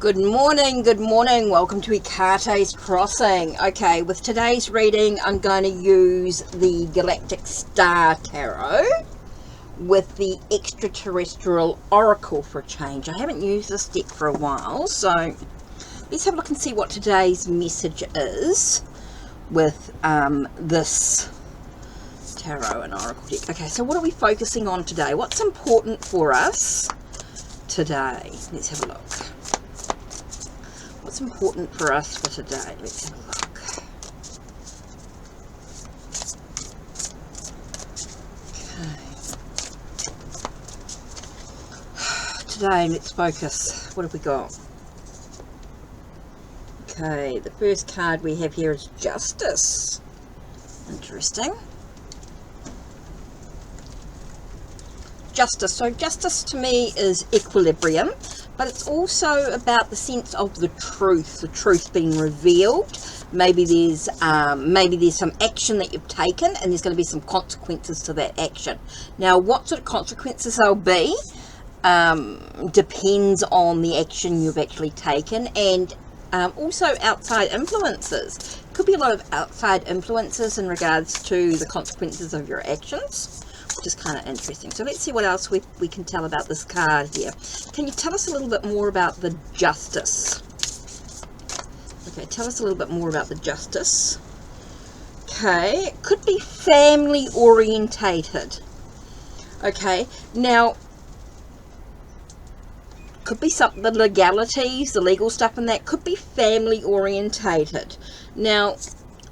Good morning, welcome to Ekate's Crossing. Okay, with today's reading I'm going to use the Galactic Star Tarot with the Extraterrestrial Oracle for a change. I haven't used this deck for a while, so let's have a look and see what today's message is with this Tarot and Oracle deck. Okay, so what are we focusing on today? What's important for us today? Let's have a look. What's important for us for today? Let's have a look. Okay. Today, let's focus. What have we got? Okay, the first card we have here is Justice. Interesting. Justice. So justice to me is equilibrium, but it's also about the sense of the truth being revealed. Maybe there's some action that you've taken and there's going to be some consequences to that action. Now what sort of consequences there'll be depends on the action you've actually taken, and also outside influences. Could be a lot of outside influences in regards to the consequences of your actions, which is kind of interesting. So let's see what else we can tell about this card here. Can you tell us a little bit more about the Justice? Okay, tell us a little bit more about the Justice. Okay, it could be family orientated. Okay, now could be some the legalities, the legal stuff, and that could be family orientated. Now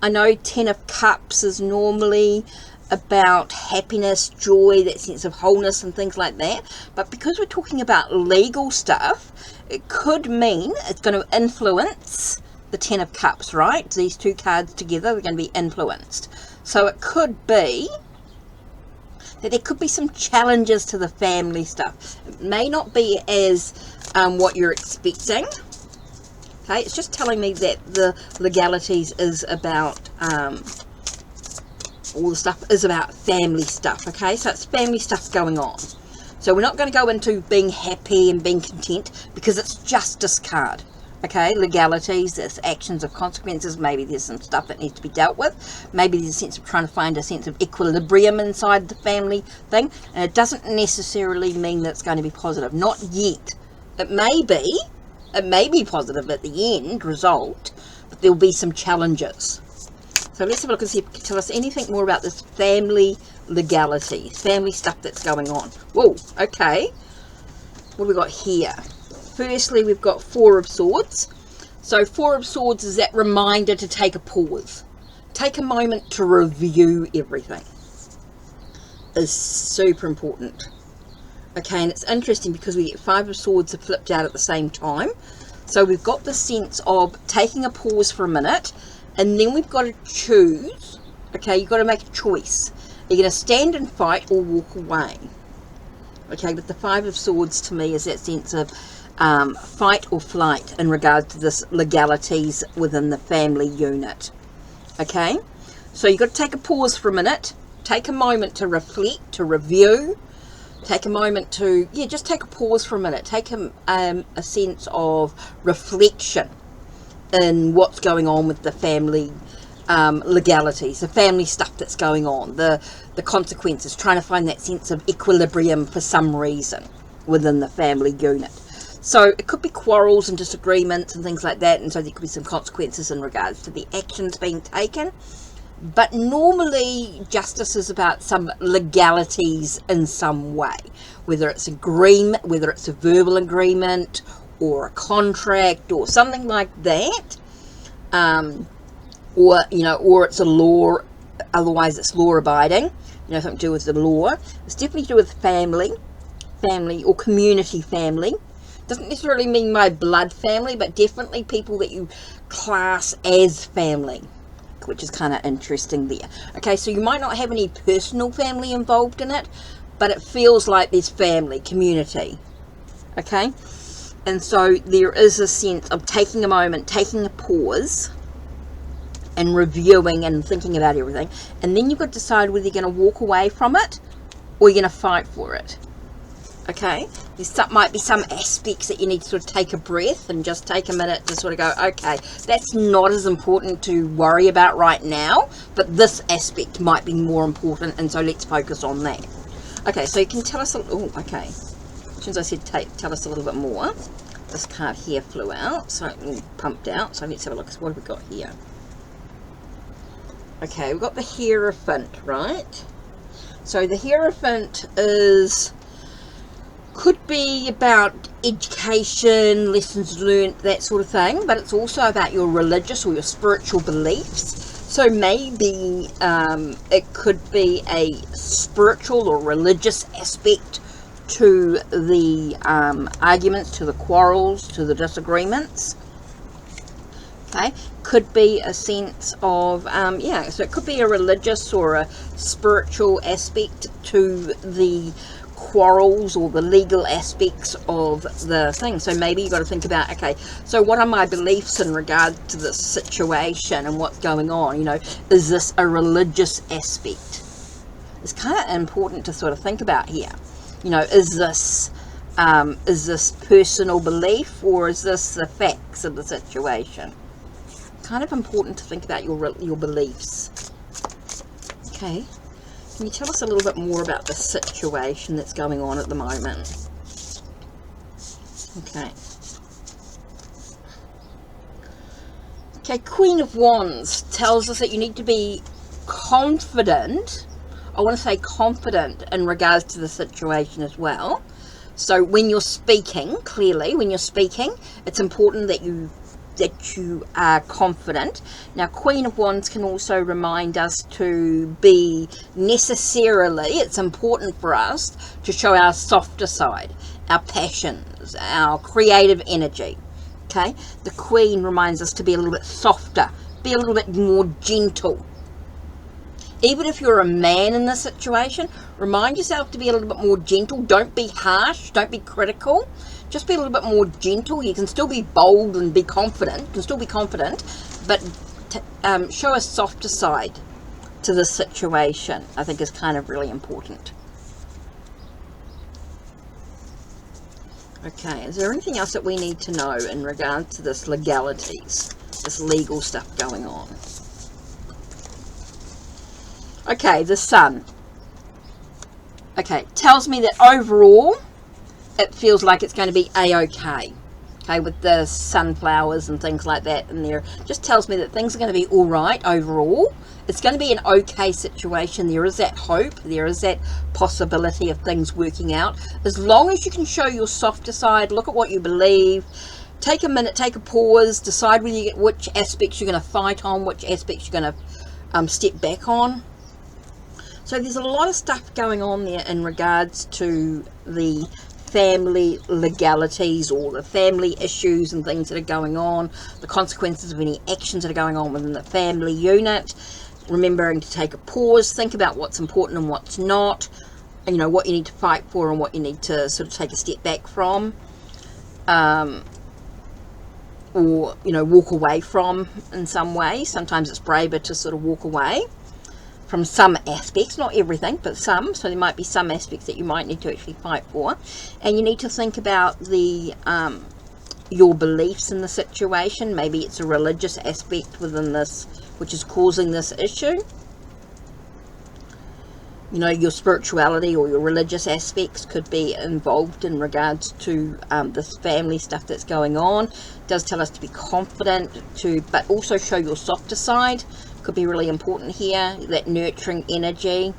I know 10 of Cups is normally about happiness, joy, that sense of wholeness and things like that, but because we're talking about legal stuff, it could mean it's going to influence the 10 of Cups, right? These two cards together are going to be influenced. So it could be that there could be some challenges to the family stuff. It may not be as what you're expecting. Okay, it's just telling me that the legalities is about all the stuff is about family stuff. Okay, so it's family stuff going on. So we're not going to go into being happy and being content because it's Justice card. Okay, legalities, there's actions of consequences, maybe there's some stuff that needs to be dealt with, maybe there's a sense of trying to find a sense of equilibrium inside the family thing, and it doesn't necessarily mean that it's going to be positive, not yet. It may be positive at the end result, but there'll be some challenges. So let's have a look and see if it can tell us anything more about this family legalities, family stuff that's going on. Whoa, okay, what have we got here? Firstly, we've got Four of Swords. So Four of Swords is that reminder to take a pause. Take a moment to review everything. Is super important. Okay, and it's interesting because we get Five of Swords are flipped out at the same time. So we've got the sense of taking a pause for a minute, and then we've got to choose. Okay, you've got to make a choice. You're going to stand and fight or walk away. Okay, but the Five of Swords to me is that sense of fight or flight in regard to this legalities within the family unit. Okay, so you've got to take a pause for a minute, take a moment to reflect, to review, take a moment to just take a pause for a minute, take a sense of reflection in what's going on with the family legalities, the family stuff that's going on, the consequences, trying to find that sense of equilibrium for some reason within the family unit. So it could be quarrels and disagreements and things like that, and so there could be some consequences in regards to the actions being taken. But normally justice is about some legalities in some way, whether it's agreement, whether it's a verbal agreement or a contract or something like that, or it's a law. Otherwise it's law abiding, something to do with the law. It's definitely to do with family or community family. Doesn't necessarily mean my blood family, but definitely people that you class as family, which is kind of interesting there. Okay, so you might not have any personal family involved in it, but it feels like there's family, community. Okay, and so there is a sense of taking a moment, taking a pause and reviewing and thinking about everything, and then you've got to decide whether you're going to walk away from it or you're going to fight for it. Okay, might be some aspects that you need to sort of take a breath and just take a minute to sort of go, okay, that's not as important to worry about right now, but this aspect might be more important, and so let's focus on that. Okay, so you can tell us okay, as soon as I said tell us a little bit more, this card here flew out, so pumped out, so let's have a look. What have we got here? Okay, we've got the Hierophant, right? So the Hierophant could be about education, lessons learned, that sort of thing, but it's also about your religious or your spiritual beliefs. So maybe it could be a spiritual or religious aspect to the arguments, to the quarrels, to the disagreements. Okay, could be a sense of yeah, so it could be a religious or a spiritual aspect to the quarrels or the legal aspects of the thing. So maybe you've got to think about, okay, so what are my beliefs in regard to this situation and what's going on? You know, is this a religious aspect? It's kind of important to sort of think about here. You know, is this personal belief, or is this the facts of the situation? Kind of important to think about your beliefs. Okay. Can you tell us a little bit more about the situation that's going on at the moment? Okay. Okay, Queen of Wands tells us that you need to be confident. I want to say confident in regards to the situation as well. So when you're speaking, clearly, when you're speaking, it's important that you are confident. Now, Queen of Wands can also remind us to be it's important for us to show our softer side, our passions, our creative energy. Okay, the Queen reminds us to be a little bit softer, be a little bit more gentle. Even if you're a man in this situation, remind yourself to be a little bit more gentle. Don't be harsh, don't be critical. Just be a little bit more gentle. You can still be bold and be confident. You can still be confident, but show a softer side to the situation, I think, is kind of really important. Okay, is there anything else that we need to know in regards to this legalities, this legal stuff going on? Okay, the Sun. Okay, tells me that overall it feels like it's going to be a-okay. Okay, with the sunflowers and things like that in there. Just tells me that things are going to be all right overall. It's going to be an okay situation. There is that hope. There is that possibility of things working out. As long as you can show your softer side, look at what you believe, take a minute, take a pause, decide which aspects you're going to fight on, which aspects you're going to step back on. So there's a lot of stuff going on there in regards to the family legalities or the family issues and things that are going on, the consequences of any actions that are going on within the family unit. Remembering to take a pause, think about what's important and what's not, and, you know, what you need to fight for and what you need to sort of take a step back from, or, you know, walk away from in some way. Sometimes it's braver to sort of walk away from some aspects, not everything, but some. So there might be some aspects that you might need to actually fight for, and you need to think about the your beliefs in the situation. Maybe it's a religious aspect within this which is causing this issue. You know, your spirituality or your religious aspects could be involved in regards to this family stuff that's going on. It does tell us to be confident, but also show your softer side. Could be really important here, that nurturing energy,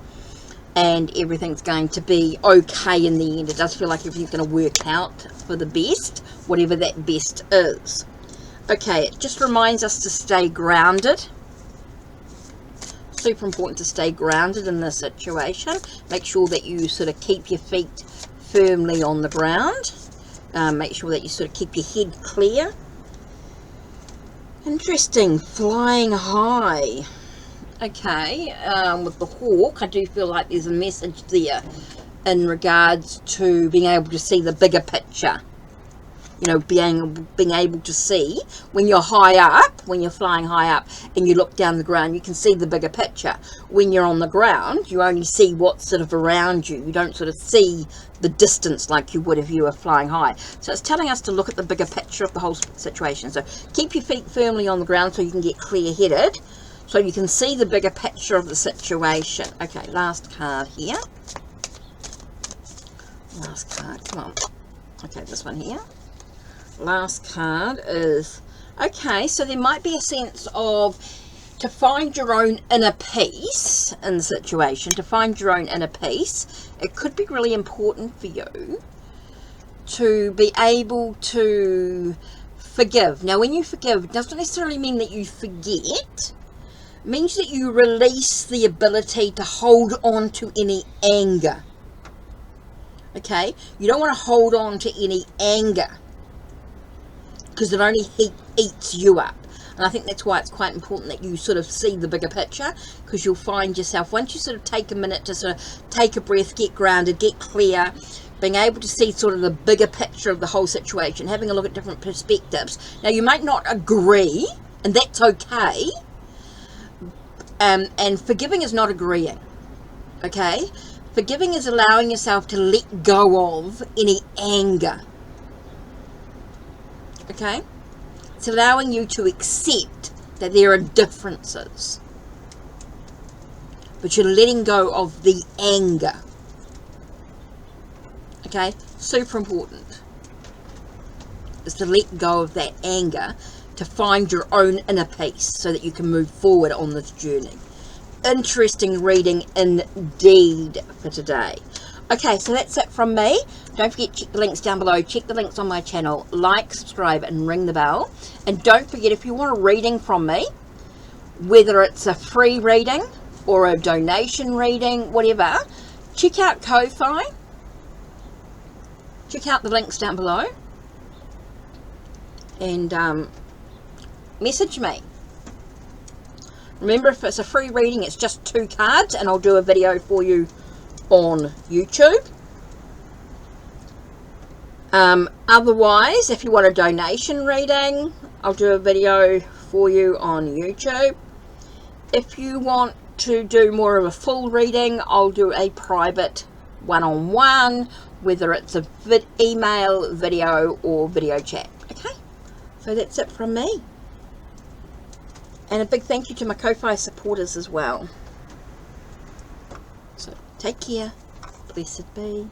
and everything's going to be okay in the end. It does feel like everything's going to work out for the best, whatever that best is. Okay, it just reminds us to stay grounded. Super important to stay grounded in this situation. Make sure that you sort of keep your feet firmly on the ground. Make sure that you sort of keep your head clear. Interesting, flying high. Okay, with the hawk, I do feel like there's a message there in regards to being able to see the bigger picture. you know, being able to see when you're high up, when you're flying high up and you look down the ground, you can see the bigger picture. When you're on the ground, you only see what's sort of around you. You don't sort of see the distance like you would if you were flying high. So it's telling us to look at the bigger picture of the whole situation. So keep your feet firmly on the ground so you can get clear-headed, so you can see the bigger picture of the situation. Okay, last card here. Last card, come on. Okay, this one here. Last card is, okay, so there might be a sense of to find your own inner peace in the situation, to find your own inner peace. It could be really important for you to be able to forgive. Now, when you forgive, it doesn't necessarily mean that you forget. It means that you release the ability to hold on to any anger. Okay? You don't want to hold on to any anger, because it only eats you up. And I think that's why it's quite important that you sort of see the bigger picture, because you'll find yourself, once you sort of take a minute to sort of take a breath, get grounded, get clear, being able to see sort of the bigger picture of the whole situation, having a look at different perspectives. Now, you might not agree, and that's okay. And forgiving is not agreeing. Okay? Forgiving is allowing yourself to let go of any anger. Okay? It's allowing you to accept that there are differences, but you're letting go of the anger. Okay? Super important is to let go of that anger to find your own inner peace so that you can move forward on this journey. Interesting reading indeed for today. Okay, so that's it from me. Don't forget, check the links down below. Check the links on my channel. Like, subscribe, and ring the bell. And don't forget, if you want a reading from me, whether it's a free reading or a donation reading, whatever, check out Ko-Fi. Check out the links down below. And message me. Remember, if it's a free reading, it's just 2 cards, and I'll do a video for you on YouTube. Otherwise, if you want a donation reading, I'll do a video for you on YouTube. If you want to do more of a full reading, I'll do a private one-on-one, whether it's a email, video, or video chat. Okay, so that's it from me. And a big thank you to my Ko-Fi supporters as well. So take care. Blessed be.